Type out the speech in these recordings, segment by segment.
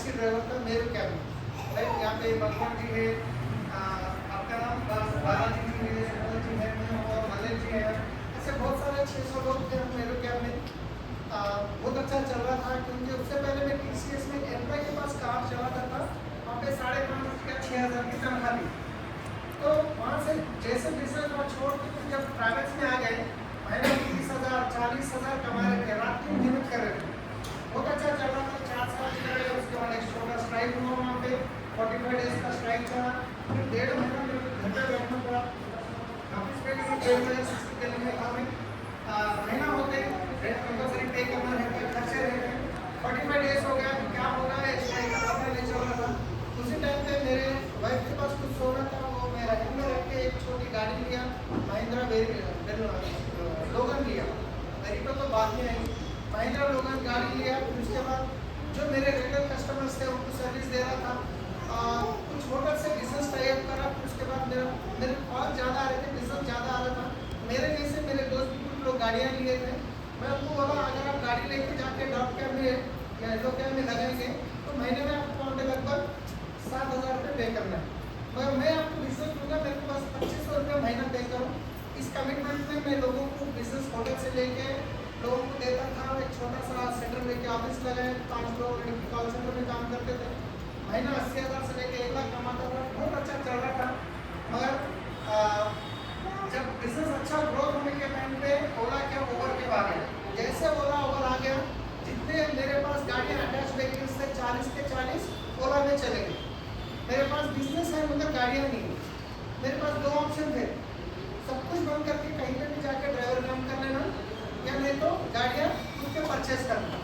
Taxi driver था मेरे cab में। राइट, यहाँ पे भगवान जी है, आपका नाम बालाजी जी है, सुमन जी है, मैं और मलिक जी है। ऐसे बहुत सारे 600 लोग थे हम मेरे कैब में। बहुत अच्छा चल रहा था, क्योंकि उससे पहले मैं TCS में एम्प्लॉय के पास कार चलाता था। वहाँ पे 5,500 या 6,000 की तनख्वाह थी। तो वहाँ से जैसे बिजनेस वहाँ छोड़ के फिर जब प्राइवेट्स में आ गए, महीने 30,000 40,000 कमा रहे थे, रात दिन मेहनत कर रहे थे। बहुत अच्छा चल रहा था, 4 साल चल रहे। उसके बाद एक छोटा स्ट्राइक हुआ वहाँ पे, 45 डेज का स्ट्राइक था। फिर 1.5 महीना मेरे को घर पे बैठना पड़ा। ऑफिस पे भी 1.5 महीने 60 के लिए था मैं। महीना होते रेंट कंपलसरी पे करना रहता है, खर्चे रहते हैं। 45 डेज हो गया, क्या होगा स्ट्राइक का पता नहीं चल रहा था। उसी टाइम पे मेरे वाइफ के पास कुछ सोना था, वो मैं रैंक में रख के एक छोटी गाड़ी लिया, महिंद्रा लोगन लिया। मेरी तो बाद में आई, महिंद्रा लोगन गाड़ी लिया। फिर उसके बाद जो मेरे रेगुलर कस्टमर्स थे उनको सर्विस दे रहा था। कुछ होटल से बिजनेस टाइप करा। फिर उसके बाद मेरे और ज़्यादा आ रहे थे, बिजनेस ज़्यादा आ रहा था। मेरे जैसे मेरे दोस्त भी कुछ लोग गाड़ियाँ लिए थे। मैं उनको बोला, अगर आप गाड़ी लेके जाके ड्रॉप कैब में या येलो कैब में लगाएंगे तो महीने में आपको लगभग 7,000 रुपये पे करना है। मगर मैं आपको बिजनेस दूंगा, मेरे को बस 2,500 रुपये महीना पे करो। इस कमिटमेंट में मैं लोगों को बिजनेस होटल से लेके लोगों को देता था। एक छोटा सा सेंटर लेके ऑफिस लगाए, 5 लोग कॉल सेंटर में काम करते थे। महीना 80,000 से लेके 1 लाख कमाता था। बहुत अच्छा चल रहा था। मगर जब बिजनेस अच्छा ग्रोथ होने के टाइम पे ओला क्या ओवर के आ गया। जैसे ओला ओवर आ गया, जितने मेरे पास गाड़ियाँ अटैच व्हीकल्स थे 40 के 40 ओला में चले गए। मेरे पास बिजनेस है मगर गाड़ियाँ नहीं। मेरे पास 2 ऑप्शन थे, सब कुछ बंद करके कहीं पे भी जाके ड्राइवर काम कर लेना, या नहीं तो गाड़ियाँ खुद के परचेज करना।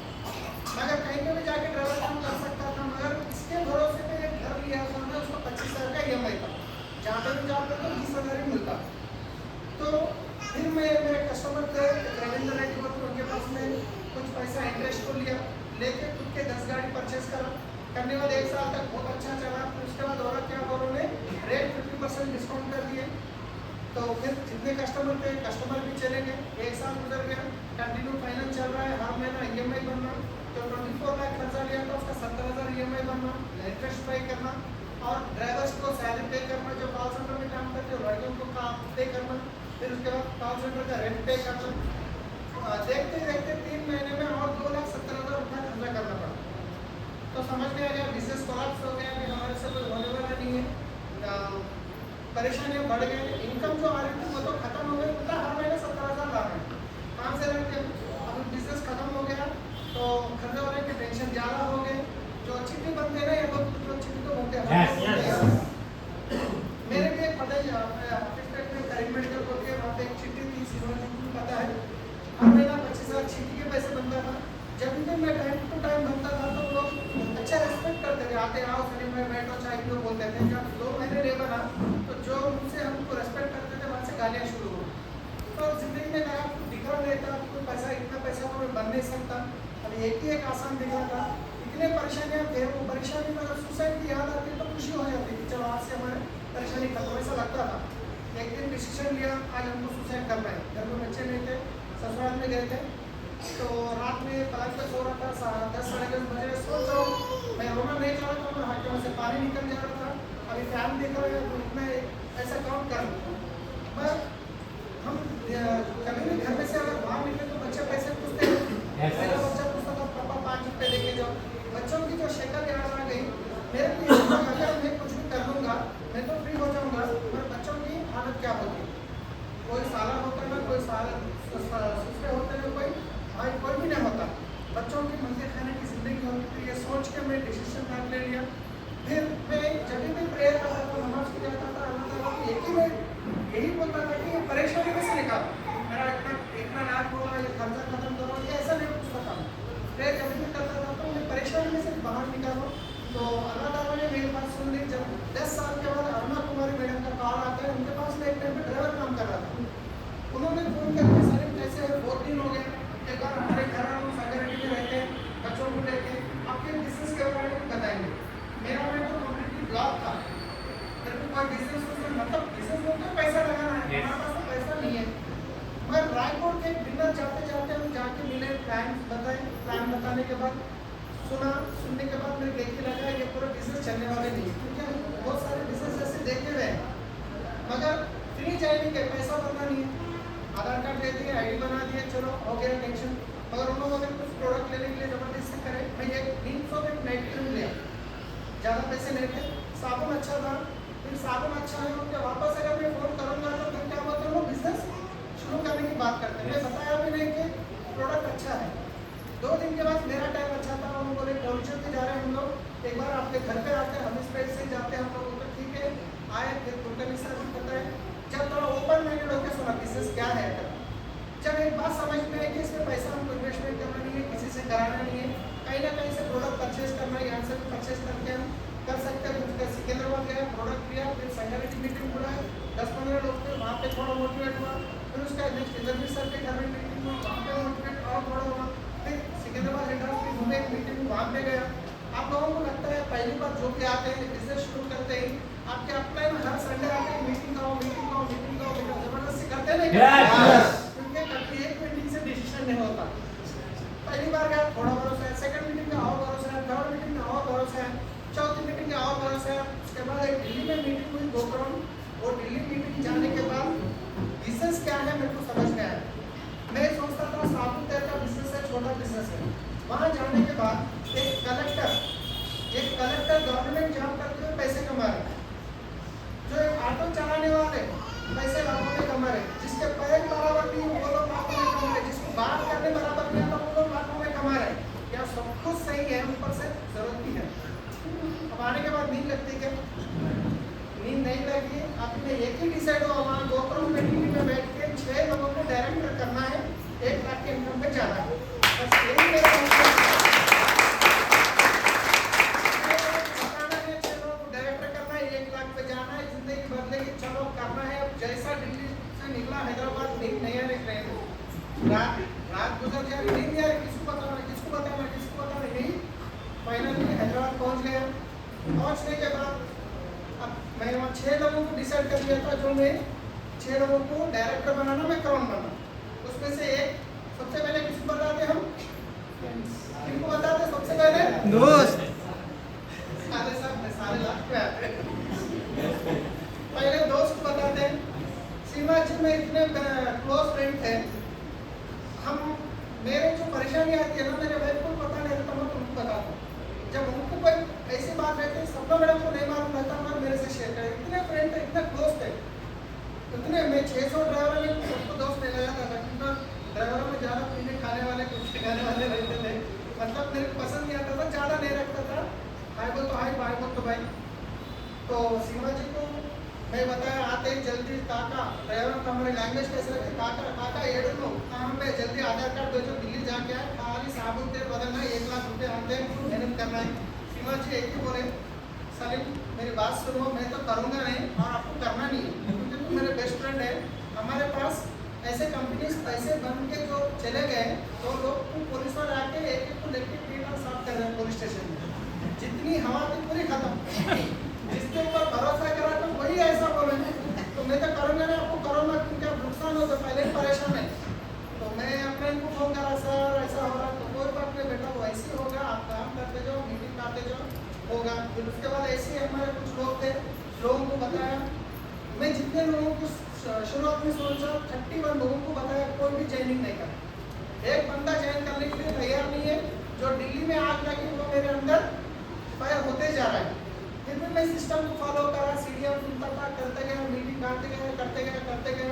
मगर कहीं पे भी जाके ड्राइवर काम कर सकता था। मगर इसके भरोसे पे एक घर लिया था मैं, उसको 25,000 का EMI था। जहाँ पे भी जाता तो 20,000 ही मिलता। तो फिर मैं मेरे कस्टमर थे रविंद्र रेड्डी को, उनके पास में कुछ पैसा इंटरेस्ट को लिया, लेके खुद के 10 गाड़ी परचेज करा। करने वाले 1 साल तक बहुत अच्छा चला। फिर उसके बाद और क्या बोलो ने रेट 50% डिस्काउंट कर दिए। तो फिर जितने कस्टमर थे कस्टमर भी चले गए। 1 साल गुजर गया, कंटिन्यू फाइनेंस चल रहा है, हर महीना EMI बनना। तो 24 लाख खर्चा लिया था, उसका 70,000 EMI बनना, इंटरेस्ट पे करना, और ड्राइवर्स को सैलरी पे करना, जो कॉल सेंटर में काम करते हैं लड़कियों को काम पे करना। फिर उसके बाद कॉल सेंटर का रेंट पे करना। देखते देखते 3 महीने में और 2,70,000 रुपया खर्चा करना पड़ा। तो समझ में आ गया बिजनेस कोलैप्स हो गया कि हमारे से कोई होने वाला नहीं है। परेशानियाँ बढ़ गई, इनकम जो आ रही थी वो तो खत्म हो गई। उल्टा हर महीने 70,000 ला रहे हैं, 5 से रख के। अब बिजनेस खत्म हो गया तो खर्चे होने की टेंशन ज़्यादा हो गई। जो चिट्ठी बनते रहे वो चिट्ठी तो बनते हैं। मेरे भी एक पता ही ऑफिस में करीब मेडिकल को के वहाँ पे एक चिट्ठी थी, सिमरन जी को पता है। हर महीना 25,000 चिट्ठी के पैसे बनता था। जब भी मैं टाइम टू टाइम बनता था तो लोग अच्छा रेस्पेक्ट करते थे, आते आओ सनी में बैठो चाय पियो बोलते थे। जब 2 महीने नहीं बना तो जो मुझसे हमको रेस्पेक्ट करते थे वहाँ से गालियाँ शुरू हो। तो जिंदगी में नया दिख रहा नहीं था, कोई पैसा इतना पैसा तो मैं बन नहीं सकता। अभी एक ही एक आसान दिख रहा था। इतने परेशानियाँ थे, वो परेशानी में अगर सुसाइड की याद आती तो खुशी हो जाती कि चलो आज से हमारे परेशानी खत्म, ऐसा लगता था। एक दिन डिसीजन लिया, आज हमको सुसाइड करना है। घर में बच्चे नहीं थे, ससुराल में गए थे। तो रात में पलंग पे सो रहा था, 10 साढ़े 10 बजे। सोच रहा हूँ मैं रोना नहीं चाह रहा था, मैं हाथों से पानी निकल जा रहा था। अभी फैन देख रहा है तो इतना ऐसा काम कर। पर हम कभी भी घर में से अगर बाहर निकले तो बच्चे पैसे पूछते हैं। मेरा बच्चा पूछता था पापा 5 रुपये लेके जाओ। बच्चों की जो शक्ल याद आ गई मेरे को। अगर मैं कुछ भी कर लूँगा मैं तो फ्री हो जाऊँगा, पर बच्चों की हालत क्या होगी। कोई साला होता है, कोई ससुरे होते हैं, कोई भाई कोई भी नहीं होता। बच्चों की मंगे खाने की ज़िंदगी होती थी। ये सोच के मैं डिसीजन ले लिया। फिर मैं जब भी प्रेयर करता था, नमाज के जाता था, अल्लाह ताला को एक ही मैं यही बोलता था कि ये परेशानी में से निकालो, मेरा इतना लाख होगा, ये खर्चा खत्म करो, ये ऐसा नहीं पूछता था। प्रेयर जब भी करता था तो मैं परेशानी में से बाहर निकालो। तो अल्लाह ताला ने मेरी बात सुन ली। जब 10 साल के बाद अरुणा कुमारी मैडम का कॉल आता है, उनके पास में एक टाइम पे ड्राइवर काम कर रहा था। उन्होंने फोन करके सर कैसे है, 2 दिन हो गए, एक बार हमारे घर हम सागरडी में रहते हैं, बच्चों को लेके आपके बिजनेस के बारे में बताएंगे। मेरा मैं तो कम्प्लीटली ब्लॉक था। मेरे को कोई बिजनेस मतलब बिजनेस में तो पैसा लगाना है, हमारे पास तो पैसा नहीं है। मगर रायपुर के डिनर जाते जाते हम जाके मिले, प्लान बताए। प्लान बताने के बाद सुनने के बाद मेरे देख के लगा ये पूरा बिजनेस चलने वाले नहीं है, क्योंकि हम बहुत सारे बिजनेस ऐसे देखे हुए हैं मगर फ्री जाएंगे क्या, पैसा भरना नहीं है, आधार कार्ड दे दिए, आईडी बना दिए, चलो हो गया टेंशन। मगर उन लोगों ने कुछ प्रोडक्ट लेने के लिए जबरदस्ती करे, भाई एक 300 में नाइट क्रीम लिया, ज़्यादा पैसे नहीं थे, साबुन अच्छा था, फिर साबुन अच्छा है तो वापस अगर मैं फ़ोन करूँगा तो फिर क्या बोलते हैं वो बिजनेस शुरू करने की बात करते हैं। मैं बताया भी नहीं कि प्रोडक्ट अच्छा है। 2 दिन के बाद मेरा टाइम अच्छा था, उन्होंने बोले टॉर्चर पे जा रहे हैं हम लोग, एक बार आपके घर पे आते हैं, हम इस पेज से जाते हैं हम लोग, तो ठीक है आए, फिर टोटल सर पता है। जब थोड़ा ओपन मैंने लोग के सुना बिजनेस क्या है, जब एक बात समझ में आई कि इसमें पैसा हमको इन्वेस्टमेंट करना नहीं है, किसी से कराना नहीं है, कहीं ना कहीं से प्रोडक्ट परचेज करना है, यहाँ से भी परचेज करके हम कर सकते हैं। उसका सिकंदराबाद गया, प्रोडक्ट लिया, फिर संगठन मीटिंग बुलाया, 10-15 लोग थे, वहाँ पे थोड़ा मोटिवेट हुआ, फिर उसका नेक्स्ट इंटरव्यू सर के घर में मीटिंग हुआ, वहाँ पे मोटिवेट और थोड़ा हुआ, फिर सिकंदराबाद हेड ऑफिस घूमे एक मीटिंग वहाँ पे गया। आप लोगों को लगता है पहली बार जो भी आते हैं बिजनेस शुरू करते ही आपके अपलाइन हर संडे आते हैं मीटिंग का जबरदस्ती करते नहीं, क्योंकि कभी एक मीटिंग से डिसीजन नहीं होता। पहली बार गया थोड़ा भरोसा है, सेकंड मीटिंग का और भरोसा है, थर्ड मीटिंग का और भरोसा है, चौथी मीटिंग का और भरोसा है। उसके बाद एक दिल्ली में मीटिंग हुई गोकरण, और दिल्ली मीटिंग जाने के बाद बिजनेस क्या है मेरे को समझ में आया। मैं सोचता था साबुन तेल का बिजनेस है, छोटा बिजनेस है। वहाँ जाने के बाद एक कलेक्टर गवर्नमेंट जॉब करते हुए पैसे कमा रहे हैं, जो एक ऑटो चलाने वाले पैसे लाखों में कमा रहे, जिसके पैर बराबर नहीं वो लोग लाखों में कमा रहे, जिसको बात करने बराबर नहीं आता वो लोग लाखों में कमा रहे। क्या सब कुछ सही है, ऊपर से जरूरत भी है। अब आने के बाद नींद लगती क्या? नींद नहीं लगी। आपने एक ही डिसाइड हुआ वहाँ गोकरण मीटिंग में बैठ के 6 लोगों को डायरेक्ट करना है, 1 लाख के इनकम पे जाना है, बस यही मेरा चलो करना है। जैसा दिल्ली से निकला हैदराबाद नहीं आ रही ट्रेन, रात गुजर जाए, नहीं आ रही, किसको बताना नहीं। फाइनली हैदराबाद पहुंच गया। पहुंचने के बाद अब मैं वहाँ 6 लोगों को डिसाइड कर लिया था, जो मैं 6 लोगों को डायरेक्टर बनाना, मैं क्राउन बनना। उसमें से एक सबसे पहले किसको बताते हम, किनको बताते सबसे पहले? दोस्त। सारे लाख पे आते हैं। पहले दोस्त बताते हैं। सीमा जी में इतने क्लोज फ्रेंड थे हम, मेरे जो परेशानी आती है ना मेरे भाई को पता नहीं रहता, मैं तुमको बताता हूँ। जब उनको कोई ऐसी बात रहती है सब लोग को नहीं मालूम रहता, मगर मेरे से शेयर करें। इतने फ्रेंड थे, इतने क्लोज थे, इतने मैं 600 ड्राइवर में सबको दोस्त ले लगाता था, क्योंकि ड्राइवरों में ज़्यादा पीने खाने वाले कुछ खाने वाले रहते थे, मतलब मेरे को पसंद नहीं आता था, ज़्यादा नहीं रखता था। हाई बोल तो हाई, बाई बोल तो भाई। तो सीमा जी को मैं बताया आते ही जल्दी काका, ड्राइवर का हमारी लैंग्वेज कैसे रखे, काका ये लो काम पे जल्दी आधार कार्ड भेजो, दिल्ली जाके आए, खाली साबुन तेल बदलना है, 1 लाख रुपये आते हैं, मेहनत करना है। सीमा जी एक ही बोले, सलीम मेरी बात सुनो, मैं तो करूँगा नहीं और आपको करना नहीं है, क्योंकि तुम मेरे बेस्ट फ्रेंड है। हमारे पास ऐसे कंपनीज पैसे बन के जो चले गए, तो लोग पुलिस वाले आके एक को लेके पीना साफ कर रहे हैं पुलिस स्टेशन में, जितनी हवा थी पूरी खत्म। जिसके ऊपर भरोसा करा तो वही ऐसा बोले, तो मैं तो करूँगा नहीं, आपको करूँगा क्योंकि आप नुकसान हो तो पहले ही परेशान है। तो मैं अपने इनको फोन करा, सर ऐसा हो रहा, तो कोई बात नहीं बेटा, वो ऐसे ही होगा, आप काम करते जाओ, मीटिंग करते जाओ, होगा। फिर उसके बाद ऐसे ही हमारे कुछ लोग थे, लोगों को बताया। मैं जितने लोगों को शुरुआत में सोचा 31 लोगों को बताया, कोई भी ज्वाइनिंग नहीं कर, एक बंदा ज्वाइन करने के लिए तैयार नहीं है। जो दिल्ली में आग लगी वो मेरे अंदर फायर होते जा रहा है। फिर भी मैं सिस्टम को फॉलो करा, सीढ़ियाँ सुनता था, करते गया, मीटिंग करते गए।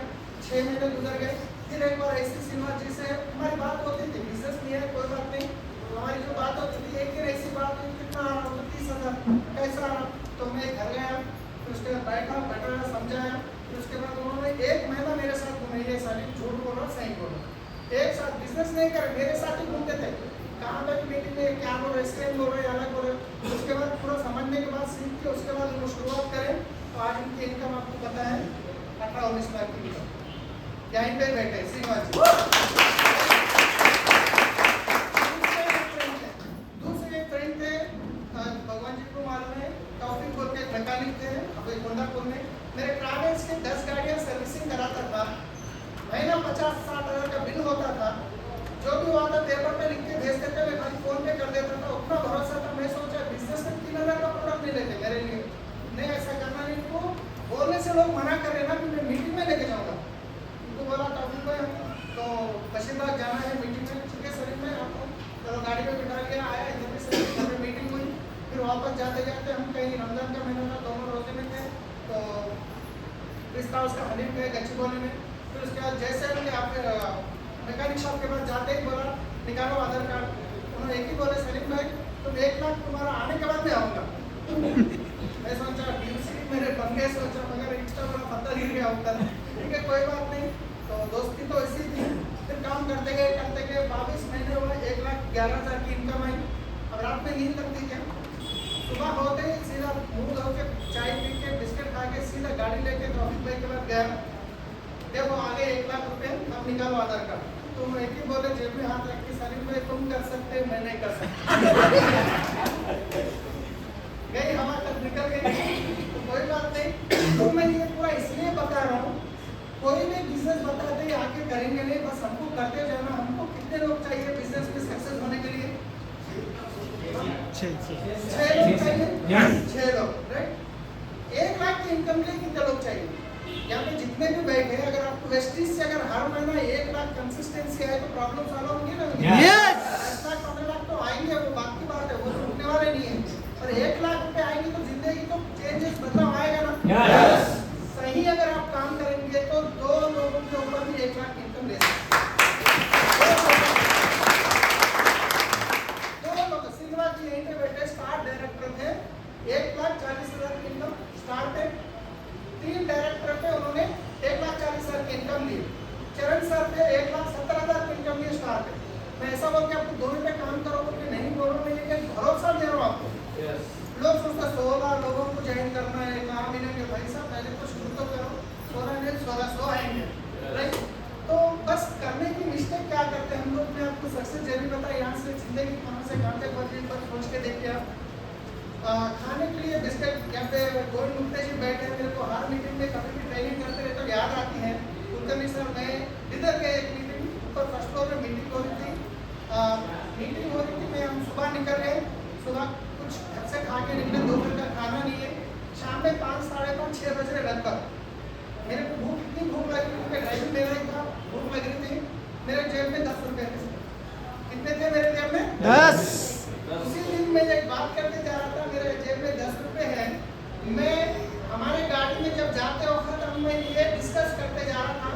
6 महीने गुजर गए। फिर एक बार ऐसी सीमा जी से हमारी बात होती थी, बिजनेस नहीं है कोई बात नहीं, हमारी जो बात होती थी एक दिन ऐसी बात हुई, कितना आ रहा, 30,000 कैसा आ रहा। तो मैं घर गया, फिर उसके बाद बैठा समझाया। फिर उसके बाद उन्होंने 1 महीना मेरे साथ घूमे, ये साली झूठ बोल रहा सही बोल रहा, एक साथ बिजनेस नहीं करे, मेरे साथ ही घूमते थे, कहाँ पे मीटिंग में क्या बोल रहे, स्क्रीन बोल रहे, अलग बोल रहे। उसके बाद पूरा समझने के बाद सीख के उसके बाद वो शुरुआत करें, तो आज उनकी इनकम आपको पता है 18-19 लाख की इनकम, यहीं पे बैठे सीमा जी। दूसरे एक फ्रेंड थे, भगवान जी को मालूम है, टॉपिक बोल के मैकेनिक थे, अभी गोंडापुर में। मेरे ट्रैवल्स के 10 गाड़ियाँ सर्विसिंग कराता था, महीना 50-60 हज़ार का बिल होता था। जो भी हुआ था पेपर पे लिख के भेज देते, मैं खाली फोन पे कर देता था, उतना भरोसा था। मैं सोचा बिजनेस में 3,000 का प्रोडक्ट नहीं लेते मेरे लिए, नहीं ऐसा करना नहीं। इनको बोलने से लोग मना कर रहे ना कि मैं मीटिंग में लेके जाऊँगा। उनको बोला टॉपिक में तो बशीरबाग जाना है मीटिंग में, ठीक है सर मैं आपको चलो गाड़ी में बिठा के आया, इधर भी सर घर में मीटिंग हुई। फिर वापस जाते जाते हम कहीं रमजान का महीना था, दोनों रोजे में थे, तो पिस्ता उसका हनीफ गए गच्चीबौली में। फिर उसके बाद जैसे हमने आप मैकेनिक शॉप के पास जाते ही बोला निकालो आधार कार्ड। उन्होंने एक ही बोले सलीम भाई तुम 1 लाख तुम्हारा आने के बाद में आऊँगा। मैं सोचा डीसी मेरे बन गए, सोचा मगर इतना बड़ा पत्थर गिर गया ऊपर। ठीक है कोई बात नहीं, तो दोस्ती तो ऐसी थी। फिर काम करते गए 22 महीने हुए, 1,11,000 की इनकम आई। अब रात में नींद लगती क्या, सुबह होते ही सीधा मुँह धो के चाय पी के बिस्किट खा के सीधा गाड़ी लेके ट्रॉफिक भाई के पास गया। देखो आगे 1 लाख रुपए, अब निकालो आधार कार्ड। तुम एक ही बोले जेब में हाथ रख के सलीम भाई तुम कर सकते, मैं नहीं कर सकता। गई हवा तक निकल गई, तो कोई बात नहीं। तो मैं ये पूरा इसलिए बता रहा हूँ, कोई भी बिजनेस बताते ही आके करेंगे नहीं, बस हमको करते जाना। हमको कितने लोग चाहिए बिजनेस में सक्सेस होने के लिए? 6 लोग चाहिए, 6 लोग, राइट। 1 लाख की इनकम के लिए कितने लोग चाहिए? यहाँ पे जितने भी बैठे हैं, अगर आपको वेस्टिज से अगर हर महीना 1 लाख कंसिस्टेंसी आए तो प्रॉब्लम सॉल्व होंगी ना? 10 लाख 15 लाख तो आएंगे, वो बात की बात है, वो तो रुकने वाले नहीं है। और 1 लाख रुपए आएंगे तो जिंदगी तो चेंजेस बदलाव आएगा ना? सही अगर आप काम करेंगे तो 2 लोगों के ऊपर भी 1 लाख इनकम ले सकते हैं। 2 लोग श्रीनिवास जी यहीं पे बैठे स्टार डायरेक्टर थे, 1,40,000 की इनकम स्टार पे। 3 डायरेक्टर पे उन्होंने 1,40,000 की इनकम ली। चरण सर पे 1,70,000 की इनकम ली स्टार पे। मैं ऐसा बोल के आपको 2 रुपए काम करो बोल नहीं बोल रहा हूँ, लेकिन भरोसा दे रहा हूँ आपको। लोग सोचते 16 लोगों को ज्वाइन करना है, कहाँ मिलेंगे? भाई साहब पहले तो शुरू तो करो, 16 नहीं 1600 आएंगे, राइट। तो बस करने की मिस्टेक क्या करते हैं हम लोग, मैं आपको सक्सेस जरूर बता, यहाँ से जिंदगी कहाँ से कहाँ तक बढ़ पर सोच के देखिए आप। खाने के लिए बिस्किट, यहाँ पे गोविंद मुक्ते जी बैठे हैं, मेरे को हर मीटिंग में कभी भी ट्रेनिंग करते रहे तो याद आती है। कुलकर्णी सर मैं इधर गए एक मीटिंग, ऊपर फर्स्ट फ्लोर में मीटिंग हो रही थी, मैं हम सुबह निकल गए, सुबह कुछ घर से खा के निकले, दोपहर का खाना नहीं है। शाम में 5, साढ़े 5, 6 बज रहे लगभग। मेरे को भूख इतनी भूख लगी क्योंकि ड्राइविंग ले रही था, भूख लग रही थी। मेरे जेब में 10 रुपये थे। कितने थे मेरे जेब में? 10। उसी दिन मैं एक बात करते जा रहा था, मेरे जेब में 10 रुपये है। मैं हमारे गाड़ी में जब जाते वक्त मैं ये डिस्कस करते जा रहा था,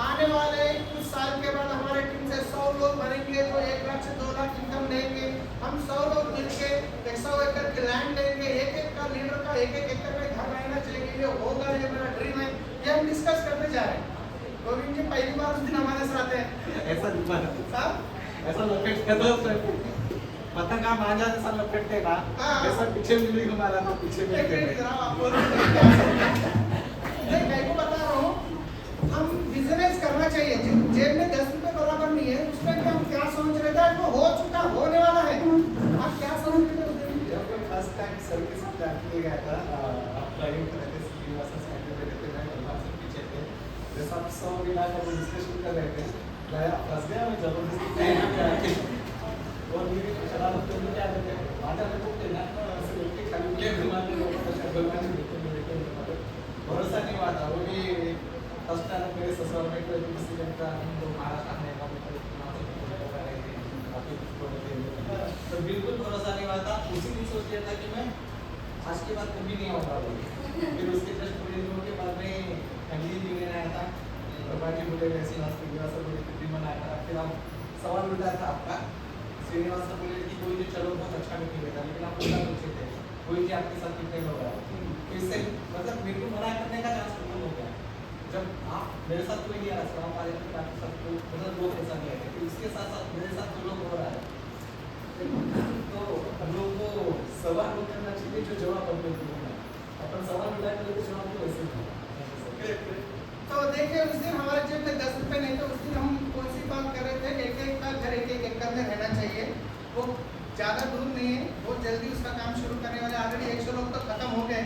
आने वाले कुछ साल के बाद हमारे टीम से 100 लोग बनेंगे तो 1 लाख से 2 लाख इनकम देंगे। हम 100 लोग मिलके 100 एकड़ की लैंड लेंगे, एक का लीडर का 1 एकड़ में घर रहना चाहिए, ये होगा, ये मेरा ड्रीम है। ये हम डिस्कस करते जा रहे हैं। गोविंद जी पहली बार उस दिन हमारे साथ है। ऐसा लपेट के पतंग का मांझा जैसा लपेटते ना, ऐसा पीछे मिली हमारा तो पीछे मिल गए। मैं को बता रहा हूँ, हम बिजनेस करना चाहिए। जेब में 10 रुपये बराबर नहीं है, उसमें हम क्या समझ रहे थे, वो हो चुका, होने वाला है। आप क्या समझ रहे थे? जब मैं फर्स्ट टाइम सर्विस स्टार्ट किया गया था, आप ड्राइविंग कर रहे थे, श्रीनिवास साइड पे बैठे थे, मैं भगवान से पीछे थे। जैसा आप 100 बिना का डिस्कशन कर रहे थे, मैं फंस गया, मैं जबरदस्ती ट्रेन में आके और मेरी शरारत करने क्या देते हैं, आजा में तो ना ऐसे लोग के खाली मुझे घुमाने लोगों को भगवान देते भरोसा नहीं हुआ था। वो भी फर्स्ट टाइम मेरे ससुराल में कोई इंसिडेंट का, हम लोग महाराष्ट्र में तो बिल्कुल भरोसा नहीं हुआ था। उसी दिन सोच लिया था कि मैं आज के बाद कभी नहीं आऊँगा। फिर उसके जस्ट थोड़े दिनों के बाद में फैमिली भी लेने आया था, भगवान जी बोले वैसे श्रीनिवास बोले कितनी मनाया था। फिर हम सवाल उठाया था आपका, श्रीनिवास बोले कि कोई जी चलो बहुत अच्छा मीटिंग बेटा, लेकिन आप पूछा पूछे थे कोई जी आपके साथ कितने लोग आए। इससे मतलब मेरे को मना करने का चांस खत्म हो गया। जब आप मेरे साथ कोई नहीं आ रहा, आप आ रहे थे आपके साथ कोई मतलब लोग ऐसा नहीं आए, फिर उसके साथ साथ मेरे साथ जो लोग हो रहा है तो हम लोग को सवाल करना चाहिए जो जवाब हम लोग को अपन सवाल उठाए तो जवाब तो वैसे। तो देखिए उस दिन हमारे जेब में 10 रुपये नहीं थे। उस दिन हम कौन सी बात कर रहे थे, एक का घर 1 एकड़ में रहना चाहिए। वो ज़्यादा दूर नहीं है, बहुत जल्दी उसका काम शुरू करने वाले। ऑलरेडी 100 लोग तो खत्म हो गए,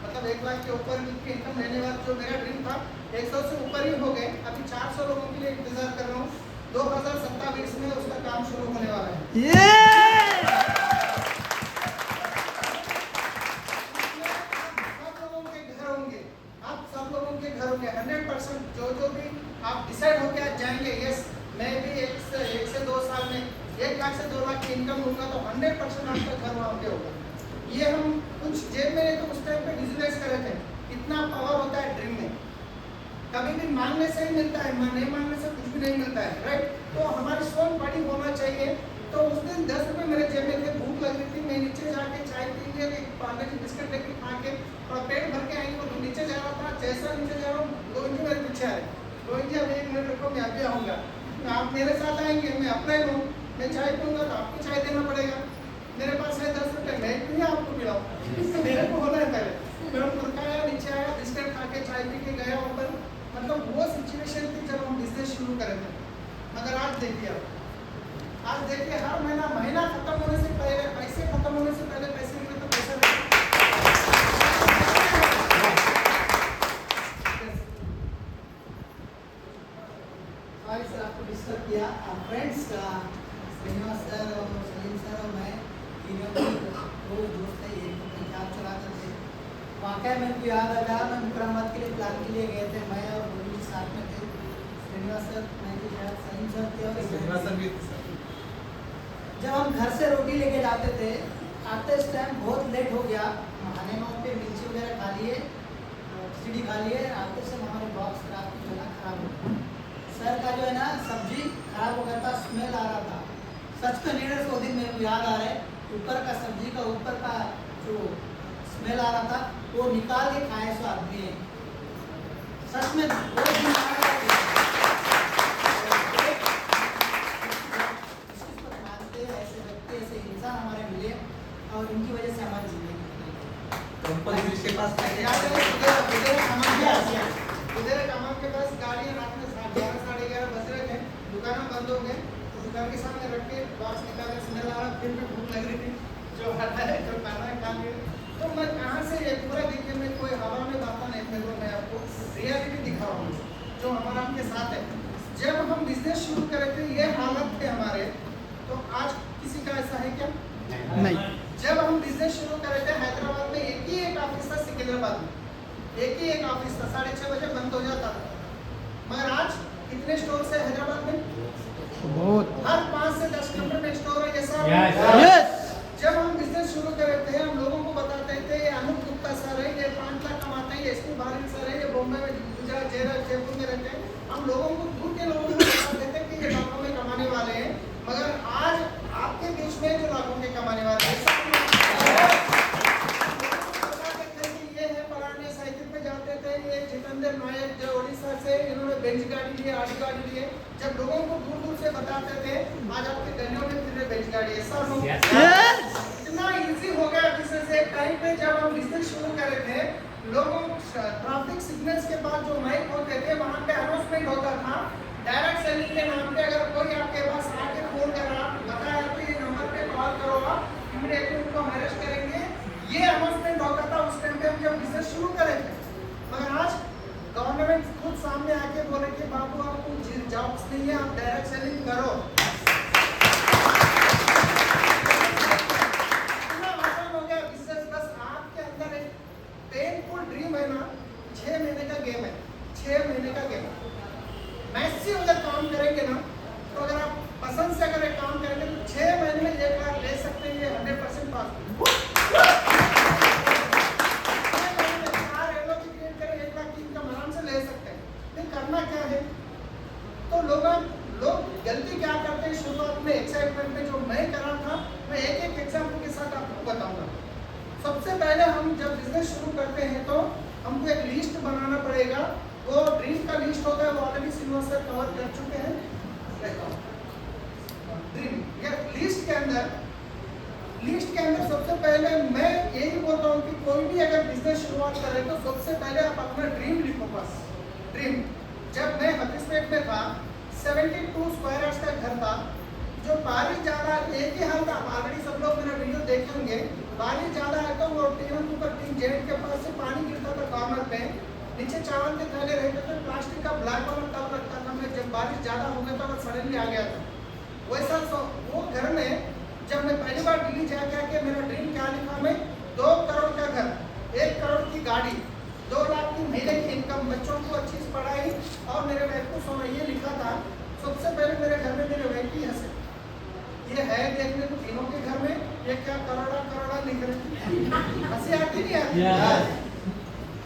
मतलब 1 लाख के ऊपर की इनकम लेने वाला जो मेरा ड्रीम था 100 से ऊपर ही हो गए। अभी 400 लोगों के लिए इंतजार कर रहा हूँ। 2027 में उसका काम शुरू होने वाला है। सब लोगों के घर होंगे, आप सब लोगों के घर होंगे 100%। जो भी आप डिसाइड होके आज जाएंगे, यस मैं भी 1 से 2 साल में 1 लाख से 2 लाख की इनकम होगा, तो 100% आपका घर वहाँ पे होगा। ये हम कुछ जेब में तो उस टाइम पे विजुलाइज कर रहे थे, इतना पावर होता है ड्रीम में। कभी भी मांगने से ही मिलता है, नहीं मांगने से कुछ भी नहीं मिलता है, राइट। तो हमारी सोच बड़ी होना चाहिए। तो उस दिन 10 रुपये मेरे जेब में थे, भूख लग रही थी, मैं नीचे जाके चाय पी लिया, एक पार्ले की बिस्किट लेके खा के और पेट भर के आएंगे, तो नीचे जा रहा था। जैसा नीचे जा रहा हूँ, गोविंद जी मेरे पीछे आए, गोविंद जी अब 1 मिनट रुको, मैं अभी आऊँगा, आप मेरे साथ आएंगे, मैं अपना ही हूँ, मैं चाय पीऊँगा तो आपको चाय देना पड़ेगा, मेरे पास है 10 रुपये, मैं क्यों आपको पिलाऊँ, मेरे को होना है पहले। मैं मुर्गा आया, नीचे आया, बिस्किट खा के चाय पी के गया ऊपर। मतलब वो सिचुएशन थी जब हम बिजनेस शुरू करे थे। मगर आज देखिए, आज देखिए हर महीना खत्म होने से पहले पैसे खत्म होने से पहले पैसे मिले तो पैसा नहीं। सॉरी सर आपको डिस्टर्ब किया। फ्रेंड्स, श्रीनिवास सर और सलीम सर और मैं तीनों दो दोस्त हैं, एक अपनी कार चलाते थे। वाकई मेरे को याद आ गया, मैं मुकराबाद के लिए प्लान के लिए गए थे, मैं और गोविंद जी साथ में थे, श्रीनिवास सर, मैं भी शायद सलीम सर थे और श्रीनिवास सर भी। जब हम घर से रोटी लेके जाते थे, आते इस टाइम बहुत लेट हो गया, खाने में पे मिर्ची वगैरह खा लिए, खिचड़ी खा लिए, आते से हमारे बॉक्स रात की खाना खराब हो गया। सर का जो है ना सब्जी खराब हो गया था, स्मेल आ रहा था। सच में लीडर्स को दिन मेरे को याद आ रहा है, ऊपर का सब्जी का ऊपर का जो स्मेल आ रहा था वो निकाल के खाए सो आदमी है। सच में वो दिन ऐसे व्यक्ति ऐसे इंसान हमारे मिले और इनकी वजह से हमारी जिंदगी के पास उधर कमान के पास गाड़ियाँ रात में 11 साढ़े 11 बज रहे थे, दुकानें बंद हो गए, दुकान के सामने रख के बॉक्स निकाल के स्मेल आ रहा, फिर भी भूख लग रही थी, जो हटा है जो खाना है खा लिया। तो मैं कहाँ से ये पूरा देखिए, मैं कोई हवा में बात नहीं कर रहा, मैं आपको रियलिटी दिखा रहा हूँ जो हमारा आपके साथ है। जब हम बिजनेस शुरू करे थे ये हालत थे हमारे, तो आज किसी का ऐसा है क्या? नहीं। जब हम बिजनेस शुरू करे थे हैदराबाद में एक ही एक ऑफिस था, सिकंदराबाद में एक ही एक ऑफिस था, 6:30 बजे बंद हो जाता था। मगर आज कितने स्टोर है हैदराबाद में? बहुत। हर 5 से 10 किलोमीटर में स्टोर है, जैसा yes. जब हम बिजनेस शुरू कर रहे थे, हम लोगों को बताते थे ये अनूप गुप्ता सर है, ये 5 लाख कमाते हैं, एसपी बारिक सर है, ये बॉम्बे में गुजरात जयपुर में रहते हैं। हम लोगों को दूर के लोगों को बताते थे कि ये लाखों में कमाने वाले हैं। मगर आज आपके बीच में जो लाखों के कमाने वाले हैं, ये है पढ़ाने साइकिल पे जाते थे, ये जितेंद्र नायक जो उड़ीसा से, इन्होंने बेंच गाड़ी लिए, आड़ी गाड़ी लिए। जब लोगों को दूर दूर से बताते थे, आज आपके गलियों में फिर बेंच गाड़ी है। सर इतना इजी हो गया बिजनेस। एक टाइम पे जब हम बिजनेस शुरू कर रहे थे, लोगों ट्रैफिक सिग्नल्स के बाद जो माइक होते थे वहाँ पे अनाउंसमेंट होता था, डायरेक्ट सेलिंग के नाम पे अगर कोई आपके पास आके फोन कर रहा, बताया तो ये नंबर पे कॉल करो, आप इमीडिएटली उनको अरेस्ट करेंगे, ये अनाउंसमेंट होता था उस टाइम पे हम जब बिजनेस शुरू करे थे। मगर आज गवर्नमेंट खुद सामने आके बोले कि बाबू आपको जॉब्स नहीं है, आप डायरेक्ट सेलिंग करो। इतना आसान हो गया बिजनेस। बस आपके अंदर एक पेनफुल ड्रीम है ना, 6 महीने का गेम है, 6 महीने का गेम है। मैसिव अगर काम करेंगे ना, तो अगर आप पसंद से अगर एक काम करेंगे तो 6 महीने में 1 लाख ले सकते हैं, ये 100% पास। 4 एलो की क्रिएट करें, 1 लाख की इनकम आराम से ले सकते हैं। लेकिन करना क्या है? तो लोग गलती क्या करते हैं शुरुआत में, एक्साइटमेंट में, जो मैं कर रहा था, मैं एक एक एग्जाम्पल के साथ आपको बताऊंगा। सबसे पहले हम जब बिजनेस शुरू करते हैं तो हमको एक लिस्ट बनाना पड़ेगा। वो ड्रीम का लिस्ट होता है, वो ऑलरेडी श्रीनिवास सर कवर कर चुके हैं। ड्रीम या लिस्ट के अंदर सबसे पहले मैं यही बोलता हूँ कि कोई भी अगर बिजनेस शुरुआत करे तो सबसे पहले आप अपना ड्रीम लिखो। बस ड्रीम। जब मैं हकीकत में था, 72 स्क्वायर यार्ड्स का घर था, जो बारिश ज़्यादा एक ही हाल था। ऑलरेडी सब लोग मेरा वीडियो देखे होंगे, बारिश ज़्यादा है तो वो टीन के ऊपर टीन जेट के पास से पानी गिरता था कॉर्नर पे, नीचे चावल के थैले रहते थे, प्लास्टिक का ब्लैक वाला टब रखता था मैं, जब बारिश ज़्यादा हो गया था अगर सडनली आ गया था वैसा। वो घर में जब मैं पहली बार दिल्ली जाके आके मेरा ड्रीम क्या लिखा मैं, 2 करोड़ का घर, 1 करोड़ की गाड़ी, 2 लाख की महीने की इनकम, बच्चों को अच्छी पढ़ाई और मेरे वाइफ को सोना, ये लिखा था। सबसे पहले मेरे घर में मेरे वाइफ ही हंसे, ये है देखने को तीनों के घर में, ये क्या करोड़ा करोड़ा लिख रहे, हंसी आती नहीं आती।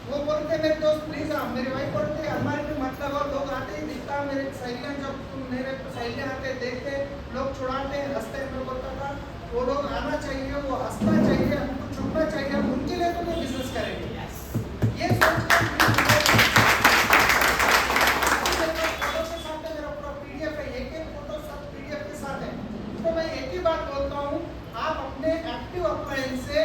वो बोलते मेरे दोस्त प्लीज आप, मेरी वाइफ बोलते हमारे भी मतलब, और लोग आते ही दिखता मेरे सहेलियाँ, जब मेरे सहेलियाँ आते देखते लोग छुड़ाते हंसते, मैं बोलता था वो लोग आना चाहिए, वो हंसना चाहिए, हमको छुपना चाहिए, हम उनके लिए तो नहीं बिजनेस करेंगे। ये सोच के मेरा पूरा PDF है, एक फोटो सब PDF के साथ है। तो मैं एक ही बात बोलता हूँ, आप अपने एक्टिव अप्लायंस से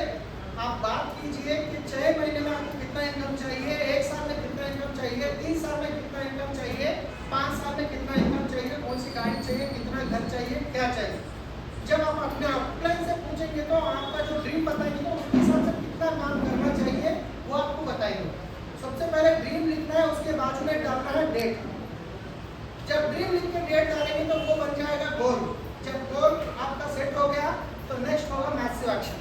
आप बात कीजिए कि 6 महीने में आपको कितना इनकम चाहिए, 1 साल में कितना इनकम चाहिए, 3 साल में कितना इनकम चाहिए, 5 साल में कितना इनकम चाहिए, कौन सी गाड़ी चाहिए, कितना घर चाहिए, क्या चाहिए। जब आप अपने अप्लायंस से पूछेंगे तो आपका जो ड्रीम बताएंगे तो उसके हिसाब से कितना काम करना चाहिए वो आपको बताएंगे। सबसे पहले ड्रीम लिखना है, उसके बाजू में डालना है डेट। जब ड्रीम लिख के डेट डालेंगे तो वो बन जाएगा गोल। जब गोल आपका सेट हो गया तो नेक्स्ट होगा मैसिव एक्शन।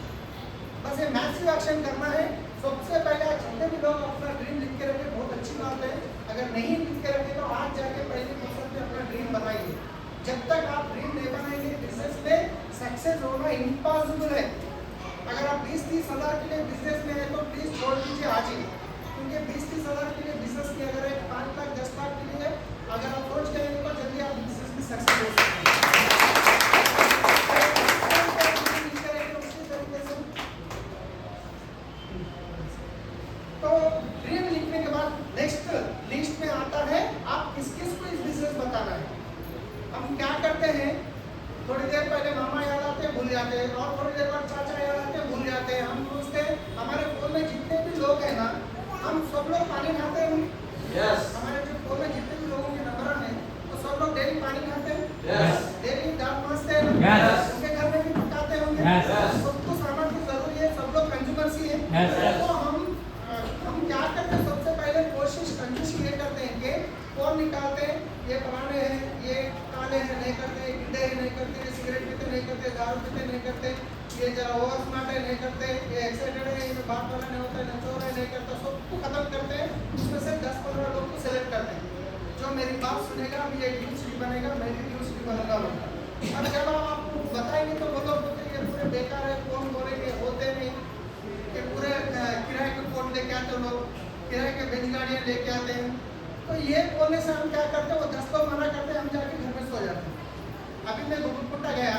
बस ये मैसिव एक्शन करना है। सबसे पहले जितने भी लोग अपना ड्रीम लिख के रखें, बहुत अच्छी बात है। अगर नहीं लिख के रखें तो आज जाके पहले फुर्सत में अपना ड्रीम बनाइए। जब तक आप ड्रीम नहीं बनाएंगे बिजनेस में सक्सेस होना इम्पॉसिबल है। अगर आप 20-30 हज़ार के लिए बिजनेस में है तो प्लीज छोड़ दीजिए आज ही, क्योंकि 20-30 हज़ार के लिए बिजनेस की अगर एक 5 लाख 10 लाख के लिए अगर आप सोच जाएंगे तो जल्दी आप बिजनेस में सक्सेस हो सकते हैं। तो ड्रीम लिखने के बाद नेक्स्ट लिस्ट में आता है आप किस किस को इस बिजनेस बताना है। हम क्या करते हैं, थोड़ी देर पहले मामा याद आते हैं भूल जाते हैं, और थोड़ी देर बाद चाचा याद आते हैं भूल जाते हैं। हम सोचते हैं हमारे फोन में जितने भी लोग हैं ना, हम सब लोग पानी खाते हैं। हमारे जो फोन में जितने भी लोगों के नंबर हैं तो सब लोग डेली पानी खाते हैं, डेली दांत मांजते हैं, उनके घर में भी पकाते होंगे, सबको सामान की जरूरी है, सब लोग कंज्यूमर्स ही है। तो हम क्या करते हैं, सबसे पहले कोशिश कंजूसी ये करते हैं कि कौन निकालते हैं, ये पुराने हैं, ये काले हैं नहीं करते, गिड्डे हैं नहीं करते, सिगरेट पीते नहीं करते, दारू पीते नहीं करते, ये जरा ओवर स्मार्ट है नहीं करते, ये एक्साइटेड है, ये बात वाला नहीं होता है, नचोर है नहीं करता, सबको खत्म करते हैं। उसमें से 10-15 लोग को सेलेक्ट करते हैं जो मेरी बात सुनेगा, अब ये ड्यूसिटी बनेगा, मैं भी ड्यूसिटी बनूंगा। और जब आप आपको बताएंगे तो वो लोग बोलते हैं पूरे बेकार है, कौन बोलेंगे, होते नहीं कि पूरे किराए के कोट लेके आते लोग, किराए के बेंच गाड़ियाँ लेके आते हैं। तो ये बोलने से हम क्या करते हैं, वो 10 लोग मना करते हैं, हम जाके घर में सो जाते हैं। अभी मैं गुरुकुटा गया,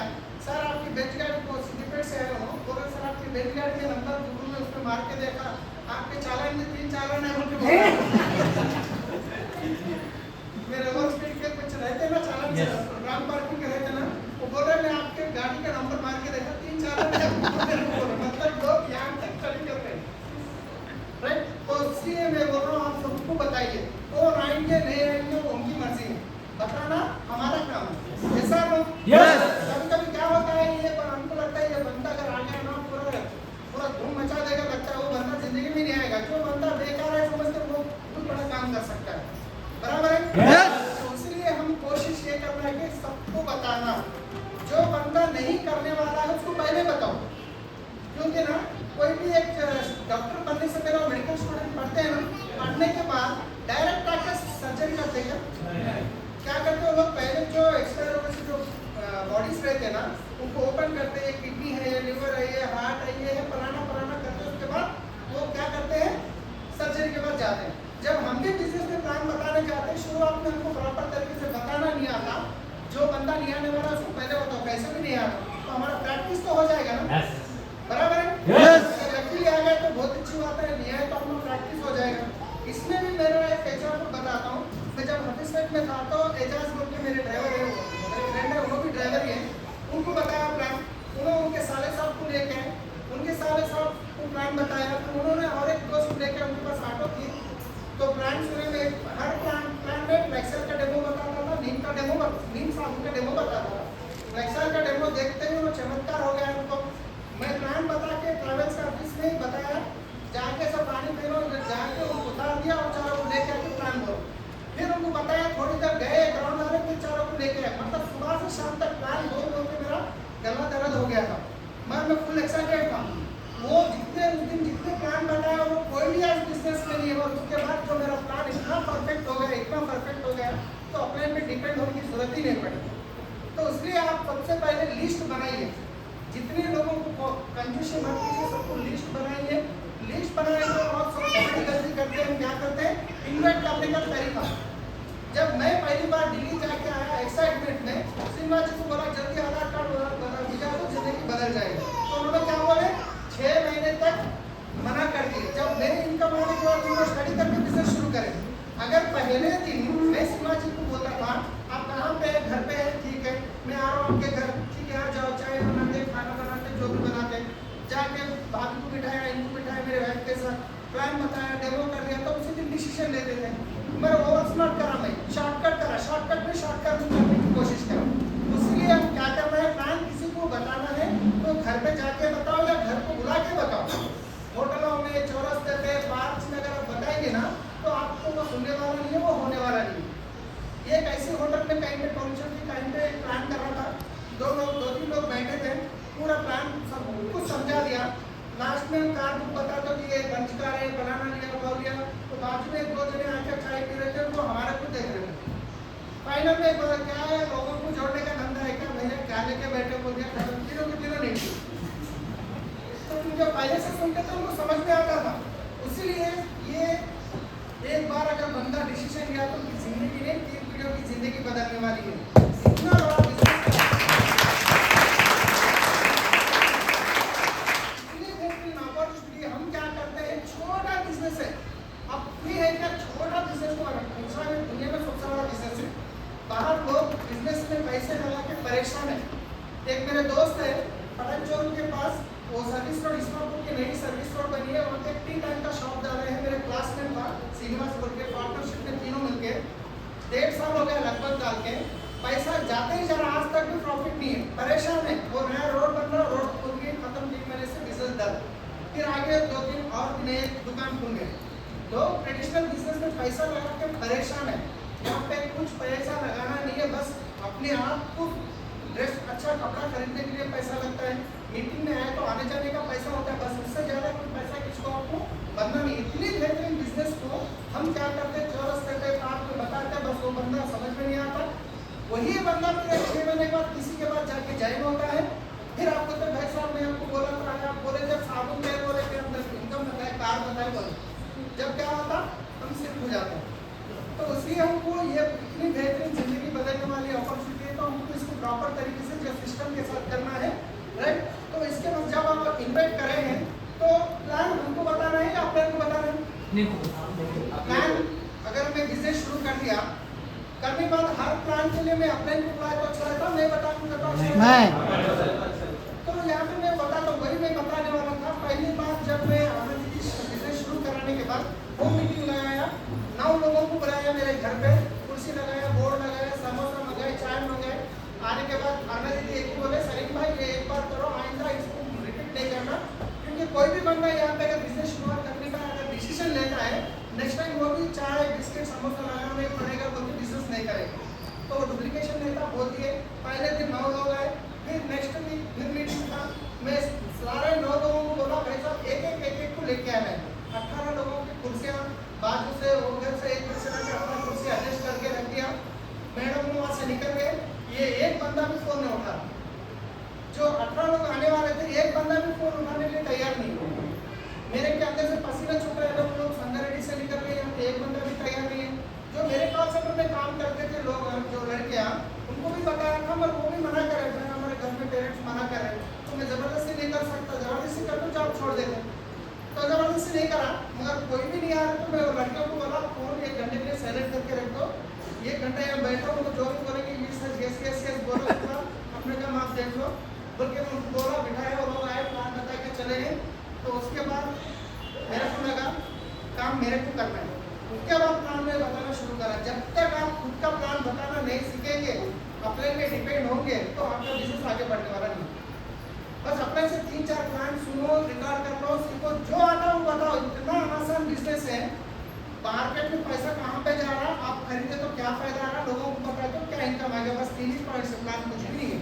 सर आपकी बेंच गाड़ी को सिद्दीपेट से आया हूँ, बोले सर आपकी बेंच गाड़ी के नंबर गूगल में उसमें मार के देखा, आपके चालान में 3 चालान है बोल के मेरे ओवर स्पीड के कुछ रहते ना चालान, रॉन्ग पार्किंग के रहते ना, वो बोल रहे मैं आपके गाड़ी का नंबर मार के देखा 3 चालान है। मतलब लोग यहाँ तक चली करते हैं, राइट। तो इसलिए मैं बोल रहा हूँ आप सबको बताइए, कौन आएंगे नहीं आएंगे वो उनकी मर्जी है, बताना हमारा काम है। ऐसा लोग कभी कभी क्या होता है, ये पर हमको लगता है ये बंदा अगर आ गया ना पूरा धूम मचा देगा, लगता है वो बंदा जिंदगी में नहीं आएगा। जो बंदा बेकार है समझते वो बहुत बड़ा काम कर सकता है, बराबर है। तो इसलिए हम कोशिश ये करना है कि सबको बताना, जो बंदा नहीं करने वाला है उसको पहले बताओ। क्योंकि ना कोई भी एक डॉक्टर बनने से पहले मेडिकल स्टूडेंट पढ़ते हैं ना, पढ़ने के बाद डायरेक्ट आकर सर्जरी करते हैं। क्या करते हैं लोग, पहले जो एक्सपायर जो बॉडीज रहते हैं ना उनको ओपन करते हैं, किडनी है, ये लिवर है, ये हार्ट है, ये है, पुराना करते हैं। उसके बाद वो क्या करते हैं, सर्जरी के बाद जाते हैं। जब हम भी बिजनेस में प्लान बताने जाते हैं, शुरुआत में हमको प्रॉपर तरीके से बताना नहीं आता, जो बंदा नहीं आने वाला उसको पहले बताओ, कैसे भी नहीं आता तो हमारा प्रैक्टिस तो हो जाएगा ना, बराबर है। अगर लकीली आ गए तो बहुत अच्छी बात है, नहीं आए तो हम प्रैक्टिस हो जाएगा। इसमें भी मेरा एक एग्जाम्पल बताता हूँ। मैं जब हफीसगंज में था तो एजाज बोल के मेरे ड्राइवर है, मेरे फ्रेंड है, वो भी ड्राइवर ही है, उनको बताया प्लान, उन्होंने उनके साले साहब को लेके आए, उनके साले साहब को प्लान बताया, तो उन्होंने और एक दोस्त लेके उनके पास ऑटो थी, तो प्लान सुने में हर प्लान में एक्सेल का डेमो बताता था, नीम साबुन का डेमो बताता था। एक्सेल का डेमो देखते हुए वो चमत्कार हो गया उनको। मैं प्लान बता के ट्रैवल्स ऑफिस में ही बताया, जाके सब पानी पीनो, जाके उतार दिया और गला दर्द हो गया था, मैं फुल एक्साइटेड था। वो जितने उस दिन जितने प्लान बताया वो कोई भी आज बिजनेस में नहीं है। और उसके बाद जो मेरा प्लान इतना परफेक्ट हो गया, इतना परफेक्ट हो गया, तो अपने पे डिपेंड होने की जरूरत ही नहीं पड़ी। तो इसलिए आप सबसे पहले लिस्ट बनाइए, जितने लोगों को कंजूसी मत कीजिए, सबको लिस्ट बनाइए। लिस्ट बनाने के बाद सबसे बड़ी गलती करते हैं, क्या करते हैं, इन्वेस्ट करने का तरीका। जब मैं पहली बार दिल्ली जाके आया एक्साइटमेंट में, सिन्हा जी को बोला जल्दी आधार कार्ड बना दीजिए तो जिंदगी बदल जाएगी। तो उन्होंने क्या बोले, 6 महीने तक मना कर दिए। जब मेरे इनकम आने के बाद उन्होंने स्टडी करके बिजनेस शुरू करे। अगर पहले दिन मैं सिन्हा जी को बोलता था आप कहाँ पे है, घर पे है, ठीक है मैं आ रहा हूँ आपके घर, ठीक है आ जाओ, चाय बनाते, खाना बनाते, जो भी बनाते, जाके भाभी को बिठाया, इनको बिठाया, मेरे वाइफ के साथ प्लान बताया, डेमो कर दिया, तो उसी दिन डिसीजन लेते थे। मैं ओवर स्मार्ट करा, मैं शॉर्टकट करा, शॉर्टकट में शॉर्टकट करने की कोशिश करा। इसलिए हम क्या करना है, प्लान किसी को बताना है तो घर पे जाके बताओ या घर को बुला के बताओ। होटलों में, चौरस्ते पे, पार्क में अगर आप बताएंगे ना तो आपको वो सुनने वाला नहीं है, वो होने वाला नहीं है। एक ऐसे होटल में कहीं पे फंक्शन के टाइम पे प्लान कर रहा था, 2-3 लोग बैठे थे, पूरा प्लान सब कुछ समझा दिया। लास्ट में कार बुक बता दो कि ये लंच कार है, बनाना लिया, वो लिया, तो बाजू में 2 जने आके चाय पी रहे थे, वो हमारे को देख रहे थे। फाइनल में क्या है, लोगों को जोड़ने का धंधा है क्या, भैया क्या लेके बैठे, बोल दिया तीनों के तीनों नहीं। तो जो पहले से सुनते थे उनको समझ में आता था। इसीलिए ये एक बार अगर बंदा डिसीजन लिया तो उनकी जिंदगी नहीं, 3 पीढ़ियों की जिंदगी बदलने वाली है। इतना बड़ा बिजनेस हम क्या करते हैं, छोटा बिजनेस है, अपनी है क्या छोटा बिजनेस को दूसरा में दुनिया में सबसे बड़ा बिजनेस है। बाहर लोग बिजनेस में पैसे लगा के परेशान है। एक मेरे दोस्त है पटन चौक के पास, वो सर्विस रोड इस्मापुर की नई सर्विस रोड बनी है, वहाँ पे टी टाइम का शॉप डाल रहे हैं। मेरे क्लासमेट था श्रीनिवास बोल के, पार्टनरशिप में तीनों मिलके 1.5 साल हो गया लगभग डाल के, पैसा जाते ही जरा आज तक भी प्रॉफिट नहीं है, परेशान है। वो नया रोड बन रहा, रोड खुल गई, खत्म 3 महीने से बिजनेस डल, फिर आगे 2-3 और नए दुकान खुल गए। लोग ट्रेडिशनल बिजनेस में पैसा लगा के परेशान है। यहाँ पे कुछ पैसा लगाना नहीं है, बस अपने आप को ड्रेस अच्छा कपड़ा खरीदने के लिए पैसा लगता है, मीटिंग में आए तो आने जाने का पैसा होता है, बस उससे ज़्यादा कोई पैसा किसको आपको बनना नहीं। इतनी बेहतरीन बिजनेस को हम क्या करते हैं, चौरस्ते पे पार्क में बताते हैं, बस वो बंदा समझ में नहीं आता। वही बंदा फिर 6 महीने के बाद किसी के बाद जाके ज्वाइन होता है, फिर आपको तो भाई साहब मैं आपको बोला था, आप बोले जब साबुन तेल बोले फिर अंदर इनकम बताए, कार बताए, बोले जब क्या होता हम सिर्फ हो जाते हैं। तो इसलिए हमको ये इतनी बेहतरीन जिंदगी बदलने वाली अपॉर्चुनिटी है, तो हमको इसको प्रॉपर तरीके से जो सिस्टम के साथ करना है, राइट। तो इसके बाद जब आप इन्वेस्ट करें हैं तो प्लान हमको बताना है या अपने को बताना है। प्लान अगर मैं बिजनेस शुरू कर दिया, करने के बाद हर प्लान के लिए मैं अपने को बुलाया तो अच्छा रहता, मैं बताऊंगा तो अच्छा रहता। तो यहाँ पे मैं बता तो वही मैं बताने वाला था। पहली बार जब मैं आनंद जी बिजनेस शुरू कराने के बाद वो मीटिंग लगाया, 9 लोगों को बुलाया मेरे घर पे, कुर्सी लगाया, बोर्ड लगाया, समोसा मंगाए, चाय मंगाए। आने के बाद आनंद जी एक ही बोले, सलीम भाई ये एक बार करो, आइंदा इसको रिपीट नहीं करना, क्योंकि कोई भी बंदा यहाँ पे अगर बिजनेस शुरुआत करने का अगर डिसीजन लेता है, नेक्स्ट टाइम वो भी चाय बिस्किट समोसा लगाना नहीं पड़ेगा, वो भी बिजनेस नहीं करेगा। तो वो डुप्लीकेशन लेता बोल दिए। पहले दिन 9 लोग आए, फिर नेक्स्ट वीक फिर मीटिंग था, मैं सारे 9 लोगों को बोला भाई साहब एक को लेके आना है। 18 लोगों की कुर्सियाँ बाजू से उधर से एक से लाके अपना कुर्सी एडजस्ट करके रख दिया। मैडम वहाँ से निकल गए, ये एक बंदा भी फोन नहीं उठा। जो 18 लोग आने वाले थे, एक बंदा भी फोन उठाने के लिए तैयार नहीं हुआ। मेरे के अंदर से पसीना छूट रहा है, लोग संगारेड्डी से निकल गए, यहाँ पे एक बंदा भी तैयार नहीं है। जो मेरे कॉल सेंटर में काम करते थे लोग, जो लड़कियाँ, उनको भी बताया था, मगर वो भी मना कर रहे थे, हमारे घर में पेरेंट्स मना कर रहे हैं, तो मैं ज़बरदस्ती नहीं कर सकता, ज़बरदस्ती कर तो जॉब छोड़ देते। तो ज़बरदस्ती नहीं करा, मगर कोई भी नहीं आ रहा, तो मैं लड़कियों को बोला फोन 1 घंटे के लिए साइलेंट करके रख दो, 1 घंटा यहाँ बैठो, तो जो भी बोलेंगे यस बोलो, अपने काम आप देख लो। बल्कि उनको बोला, बिठाया, वो लोग आए, प्लान बता के चले गए। तो उसके बाद मेरे को लगा काम मेरे को करना है, उसके बाद प्लान में बताना शुरू करा। जब तक आप खुद का प्लान बताना नहीं सीखेंगे, अपने पे डिपेंड होंगे, तो आपका बिजनेस आगे बढ़ने वाला नहीं। बस अपने से 3-4 प्लान सुनो, रिकॉर्ड कर लो, सीखो, जो आता है वो बताओ। इतना आसान बिजनेस है, मार्केट में पैसा कहाँ पे जा रहा, आप खरीदे तो क्या फायदा आ रहा, लोगों को बताए तो क्या इनकम आ गया, बस 3 ही पॉइंट्स, प्लान कुछ भी नहीं है।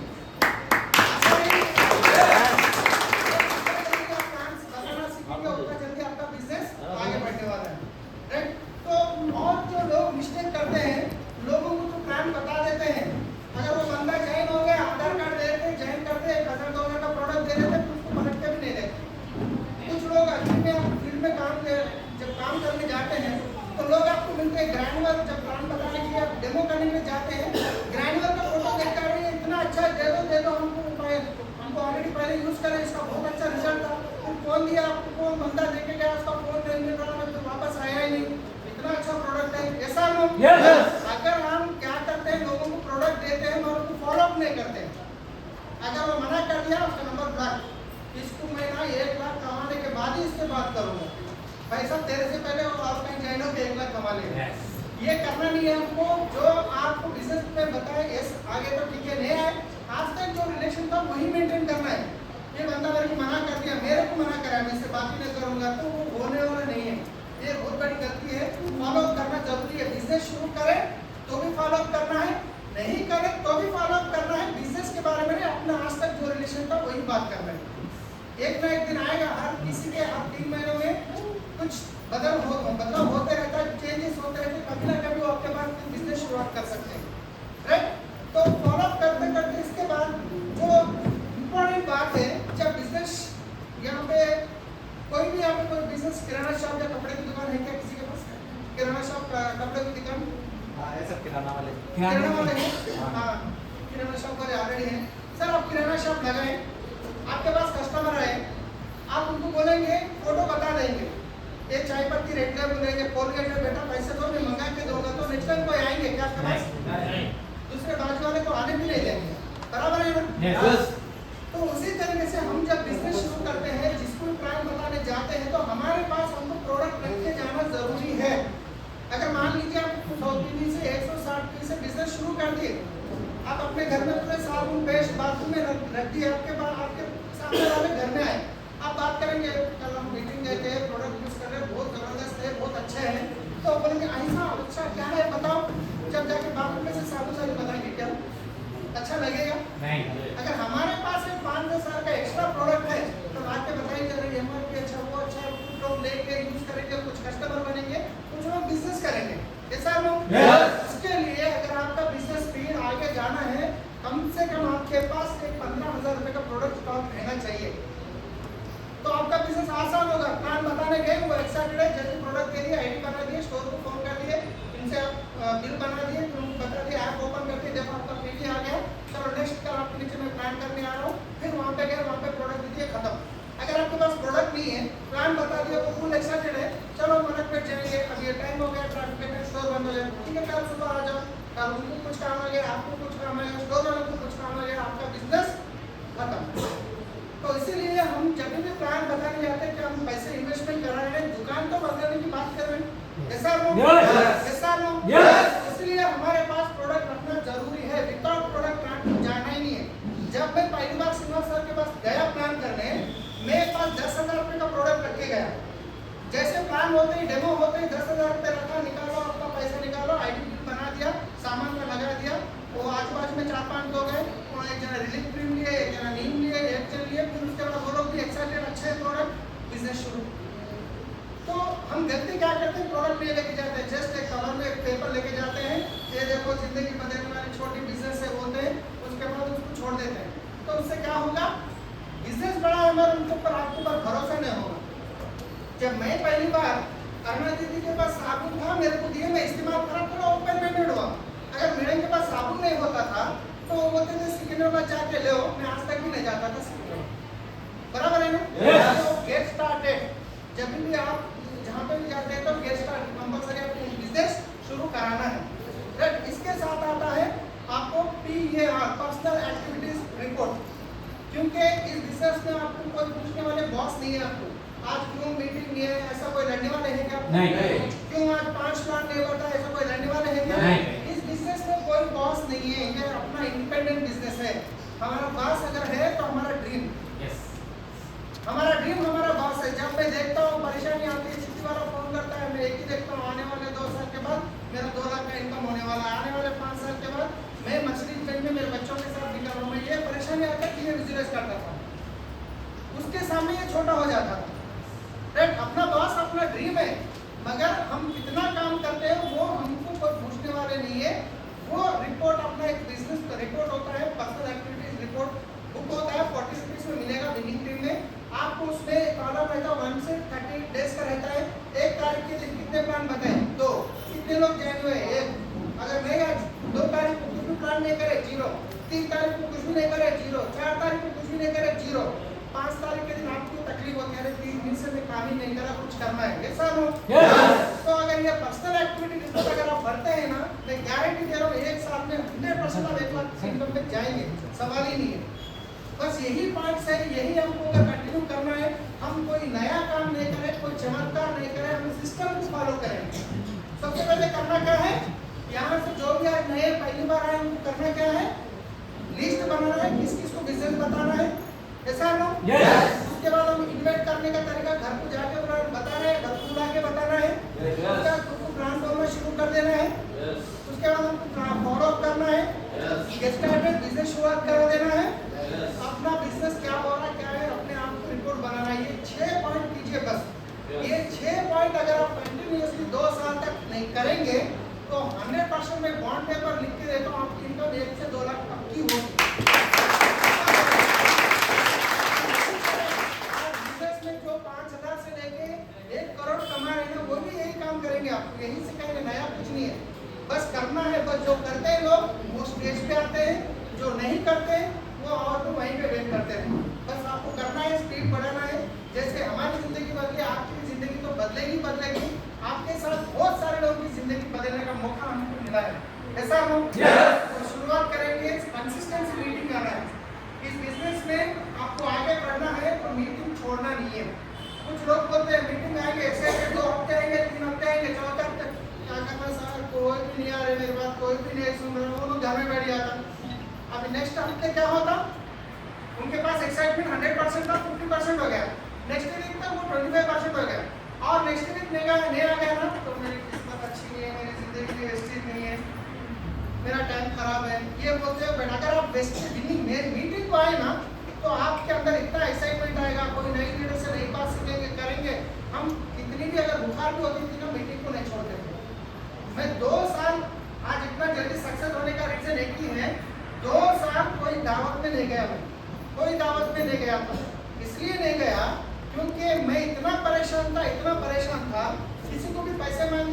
ग्रैनुलर जब प्लान बताने के लिए आप डेमो करने के लिए जाते हैं, ग्रैनुलर का फोटो देखकर अरे इतना अच्छा है, दे दो हमको ऑलरेडी पहले यूज करें, इसका बहुत अच्छा रिजल्ट था, फिर फोन दिया आपको, फोन बंदा देके गया, उसका फोन नहीं मिल रहा है, फिर वापस आया ही नहीं, इतना अच्छा प्रोडक्ट है। ऐसा लोग अगर हम क्या करते हैं, लोगों को प्रोडक्ट देते हैं और उनको फॉलो अप नहीं करते, अगर वो मना कर दिया उसका नंबर ब्लॉक, इसको मैं ना 1 लाख कमाने के बाद ही इससे बात करूंगा, पैसा तेरे से पहले और कहीं जाइनो के 1 लाख कमा लेंगे। ये करना नहीं है हमको, जो आपको बिजनेस में बताए आगे तो ठीक है, नहीं आए, आज तक जो रिलेशन था वही मेंटेन करना है। ये बंदा मेरे को मना कर दिया, मेरे को मना करा, मैं इससे बात ही नहीं करूंगा, तो वो होने वाला नहीं है। ये बहुत बड़ी गलती है, फॉलो करना जरूरी है। बिजनेस शुरू करें तो भी फॉलो करना है, नहीं करें तो भी फॉलो करना है। बिजनेस के बारे में अपना आज तक जो रिलेशन था वही बात करना है। एक ना एक दिन आएगा, हर किसी के हर 3 महीनों में कुछ बदलाव होते रहता है, चेंजेस होते रहते हैं, कभी ना कभी वो आपके पास बिजनेस शुरुआत कर सकते हैं, राइट। तो फॉलो करते करते इसके बाद जो इम्पोर्टेंट बात है, जब बिजनेस यहाँ पे कोई भी यहाँ पे कोई बिजनेस, किराना शॉप या कपड़े की दुकान है क्या किसी के पास? किराना शॉप, कपड़े की दुकान, सब किराना वाले हैं, हाँ किराना शॉप वाले ऑलरेडी हैं। सर आप किराना शॉप लगाएं, आपके पास कस्टमर आए, आप उनको बोलेंगे, फोटो बता देंगे, ये चाय पत्ती रेट का बोलेंगे, कोलगेट में बेटा पैसे दो, मैं मंगा के दूंगा, तो नेक्स्ट टाइम कोई आएंगे क्या आपके पास? दूसरे बाजू वाले को आने भी नहीं देंगे, बराबर है ना? तो उसी तरीके से हम जब बिजनेस शुरू करते हैं, जिसको भी प्लान बताने जाते हैं, तो हमारे पास हमको प्रोडक्ट रख के जाना जरूरी है। अगर मान लीजिए आप 100 से 160 से बिजनेस शुरू कर दिए, आप अपने घर में पूरे साबुन पेस्ट बाथरूम में रख दिए, आपके सामने वाले घर में आए, आप बात करेंगे, कल हम मीटिंग गए थे, प्रोडक्ट यूज कर रहे हैं, बहुत जबरदस्त है, बहुत अच्छे हैं, तो बोलेंगे ऐसा अच्छा क्या है बताओ, जब जाके बाथरूम में से साबुन सारी बताएंगे, क्या अच्छा लगेगा? नहीं। अगर हमारे पास 5-10 साल का एक्स्ट्रा प्रोडक्ट है, तो आके बताएंगे अरे एमआरपी अच्छा, वो अच्छा, कुछ लोग लेके यूज करेंगे, कुछ कस्टमर बनेंगे, कुछ लोग बिजनेस करेंगे, ऐसा लोग। उसके लिए अगर आपका बिजनेस स्पीड आगे जाना है, कम से कम आपके पास 15,000 रुपए का प्रोडक्ट स्टॉक रहना चाहिए, तो आपका बिजनेस आसान होगा। प्लान बताने गए, वो एक्साइटेड है, जल्दी प्रोडक्ट दे दिए, आईडी बना दिए, स्टोर को फोन कर दिए, इनसे आप बिल बना दिए, फिर उनको बता दिए, ऐप ओपन करके देखो आपका पीडी आ गया, चलो नेक्स्ट कल आपके नीचे मैं प्लान करने आ रहा हूँ, फिर वहाँ पे गए, वहाँ पे प्रोडक्ट दीजिए, खत्म। अगर आपके पास प्रोडक्ट नहीं है, प्लान बता दिया, वो फुल एक्साइटेड है, चलो मार्केट जाएंगे, अब ये टाइम हो गया, ट्रैफिक में स्टोर बंद हो जाए, ठीक है कल सुबह आ जाओ, कल उनको कुछ काम आ गया, आपको कुछ काम आ गया, स्टोर वालों को कुछ काम आ गया, आपका बिजनेस खत्म। तो इसीलिए हम जब भी प्लान बताने जाते हैं कि हम पैसे इन्वेस्टमेंट करा रहे हैं, दुकान तो बदलने की बात कर रहे हैं, ऐसा लोग इसलिए हमारे पास प्रोडक्ट रखना जरूरी है, विदाउट प्रोडक्ट प्लान जाना ही नहीं है। जब मैं पहली बार श्रीनिवास सर के पास गया प्लान करने, मेरे पास 10,000 रुपये का प्रोडक्ट रख के गया, जैसे प्लान होते ही डेमो होते ही 10,000 रुपये रखा, निकालो आपका पैसा निकालो, आईडी बिल बना दिया, सामान का लगा दिया, वो आजू बाजू में 4-5 लोग हैं, एक जना रिलीफ क्रीम लिए, एक जना नीम लिए, एक जन लिए, फिर उसके बाद वो लोग भी एक्साइटेड, अच्छा है प्रोडक्ट, बिजनेस शुरू। तो हम गलती क्या करते हैं, प्रोडक्ट नहीं लेके जाते हैं, जस्ट एक कवर में एक पेपर लेके जाते हैं, ये देखो जिंदगी बदलने वाली छोटी बिजनेस है बोलते हैं, उसके बाद उसको छोड़ देते हैं। तो उससे क्या होगा, बिजनेस बड़ा होगा, उनके ऊपर आपके ऊपर भरोसा नहीं होगा। जब मैं पहली बार अरुणा दीदी के पास साबुन था, मेरे को दिए, मैं इस्तेमाल करा, पूरा ओपन माइंडेड हुआ। अगर मेरे के पास साबुन नहीं होता था, तो वो बोलते थे सिकंदराबाद जाके ले, मैं आज तक भी नहीं जाता था सिकंदराबाद, बराबर है ना? तो गेट स्टार्टेड, जब भी आप जहाँ पे भी जाते हैं तो गेट स्टार्ट कंपलसरी आपको बिजनेस शुरू कराना है, राइट। इसके साथ आता है आपको PAR, पर्सनल एक्टिविटीज रिपोर्ट, क्योंकि इस बिजनेस में आपको कोई पूछने वाले बॉस नहीं है, आपको आज क्यों मीटिंग नहीं है, ऐसा कोई लड़ने वाले हैं क्या? नहीं। क्यों आज 5 प्लान नहीं होता, ऐसा कोई लड़ने वाले हैं क्या? नहीं। इस बिजनेस में कोई बॉस नहीं है, ये अपना इंडिपेंडेंट बिजनेस है। हमारा बॉस अगर है तो हमारा ड्रीम, हमारा ड्रीम हमारा बॉस है। जब मैं देखता हूँ परेशानी आती है, छुट्टी वाला फोन करता है, मैं एक ही देखता हूँ, आने वाले 2 साल के बाद मेरा 2 लाख का इनकम होने वाला है, आने वाले 5 साल के बाद मैं मछली फील्ड में मेरे बच्चों के साथ निकल रहा हूँ, मैं ये परेशानी आकर के बिजनेस करता था, उसके सामने ये छोटा हो जाता था, राइट। अपना बॉस अपना ड्रीम है, मगर हम कितना काम करते हैं वो कितने लोग ज्वाइन हुए? एक। अगर नहीं आज 2 तारीख को कुछ भी प्लान नहीं करे, 0। 3 तारीख को कुछ भी नहीं करे, 0। 4 तारीख को कुछ भी नहीं करे, 0। 5 तारीख के दिन आपको तकलीफ होती है, अरे 3 दिन से मैं काम ही नहीं करा, कुछ करना है, ऐसा हो। तो अगर ये पर्सनल एक्टिविटी रिपोर्ट अगर आप भरते हैं ना, मैं गारंटी दे रहा हूँ 1 साल में 100% आप 1 लाख इनकम में जाएंगे, सवाल ही नहीं है। बस यही पॉइंट है, यही हमको अगर कंटिन्यू करना है, हम कोई नया काम नहीं करें, कोई चमत्कार नहीं करें, हम सिस्टम को फॉलो करें। सबसे पहले करना क्या है, यहाँ से जो भी आज नए पहली बार आए उनको करना क्या है, लिस्ट बनाना है, किस किस को बिजनेस बताना है, ऐसा है ना? उसके बाद हम इन्वेस्ट करने का तरीका घर को जाके बताना है, घर को लाके बताना है, उसका खुद को ब्रांड बोलना शुरू कर देना है, उसके बाद हमको फॉलो अप करना है, बिजनेस शुरुआत करा देना है, अपना बिजनेस क्या हो रहा है, क्या है, अपने आप को रिपोर्ट बनाना है। ये 6 पॉइंट कीजिए बस। ये 6 पॉइंट अगर आप कंटिन्यूअसली 2 साल तक नहीं करेंगे तो 100% में बॉन्ड पेपर लिख के देता हूँ, आपकी इनकम 1 से 2 लाख पक्की होगी। बिजनेस में जो 5,000 से लेके 1 करोड़ कमा रहे हैं वो भी यही काम करेंगे, आपको यही सिखाएंगे, नया कुछ नहीं है, बस करना है। बस जो करते हैं लोग वो स्टेज पे आते हैं, जो नहीं करते वो और तो वहीं पे वेट करते हैं। बस आपको करना है, स्पीड बढ़ाना है। जैसे हमारी जिंदगी बदली, आपकी भी जिंदगी तो बदलेगी बदलेगी। आपके साथ बहुत सारे लोगों की जिंदगी बदलने का मौका हमको मिला है, ऐसा हम तो शुरुआत करेंगे। कंसिस्टेंसी मीटिंग करना है इस बिजनेस में, आपको आगे बढ़ना है तो मीटिंग छोड़ना नहीं है। कुछ लोग बोलते हैं मीटिंग आएंगे, ऐसे 2 हफ्ते आएंगे, 3 हफ्ते आएंगे, 4 हफ्ते क्या करना सर, कोई भी नहीं आ रहे मेरी बात, कोई भी नहीं सुन रहे, वो लोग घर में बैठ जाता। अभी नेक्स्ट हफ्ते क्या होता, उनके पास एक्साइटमेंट 100% था, 50% हो गया, नेक्स्ट वीक तक वो 25% हो गया, और नेक्स्ट वीक नहीं आ गया ना तो मेरी किस्मत अच्छी नहीं है, मेरी जिंदगी में वेस्टेज नहीं है, मेरा टाइम खराब है, ये बोलते हो। बट अगर आप वेस्टेज मीटिंग को आए ना तो आपके अंदर इतना एक्साइटमेंट आएगा, कोई नई लीडर से नई बात सीखेंगे, करेंगे। हम कितनी भी अगर बुखार भी होती थी ना, मीटिंग को नहीं छोड़ते। मैं 2 साल आज इतना जल्दी सक्सेस होने का रीजन एक ही है, 2 साल कोई दावत में नहीं गया, मैं कोई दावत में नहीं गया था। इसलिए नहीं गया क्योंकि मैं इतना परेशान था, इतना परेशान था, किसी को भी पैसे मांग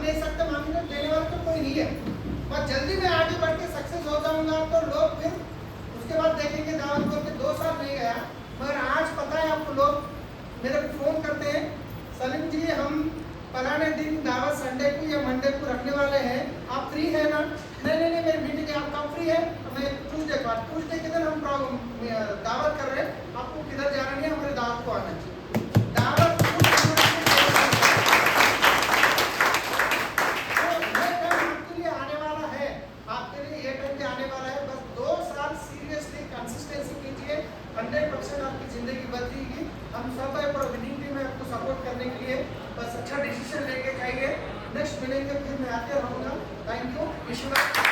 नहीं सकते, मांगने देने वाला तो कोई नहीं है। बस जल्दी मैं आगे बढ़ के सक्सेस हो जाऊंगा तो लोग फिर उसके बाद देखेंगे दावत को। 2 साल नहीं गया, मगर आज पता है आपको, लोग मेरे को फोन करते हैं, सलीम जी हम फलाने दिन दावत संडे को या मंडे को रखने वाले हैं, आप फ्री है ना? नहीं, मेरी मीटिंग है, आप कब फ्री है? मैं ट्यूसडे के दिन हम दावत कर रहे हैं, आपको किधर जाना नहीं है, हमारे दावत को आना चाहिए। दावत आपके लिए आने वाला है, आपके लिए ये टाइम पे आने वाला है। बस 2 साल सीरियसली कंसिस्टेंसी कीजिए, 100% आपकी जिंदगी बदलेगी। हम सब है, पूरा विनिंग टीम है आपको सपोर्ट करने के लिए। बस अच्छा डिसीजन लेके जाइए। नेक्स्ट मिलेंगे, फिर मैं आते रहूँगा। Thank you. विश्वनाथ।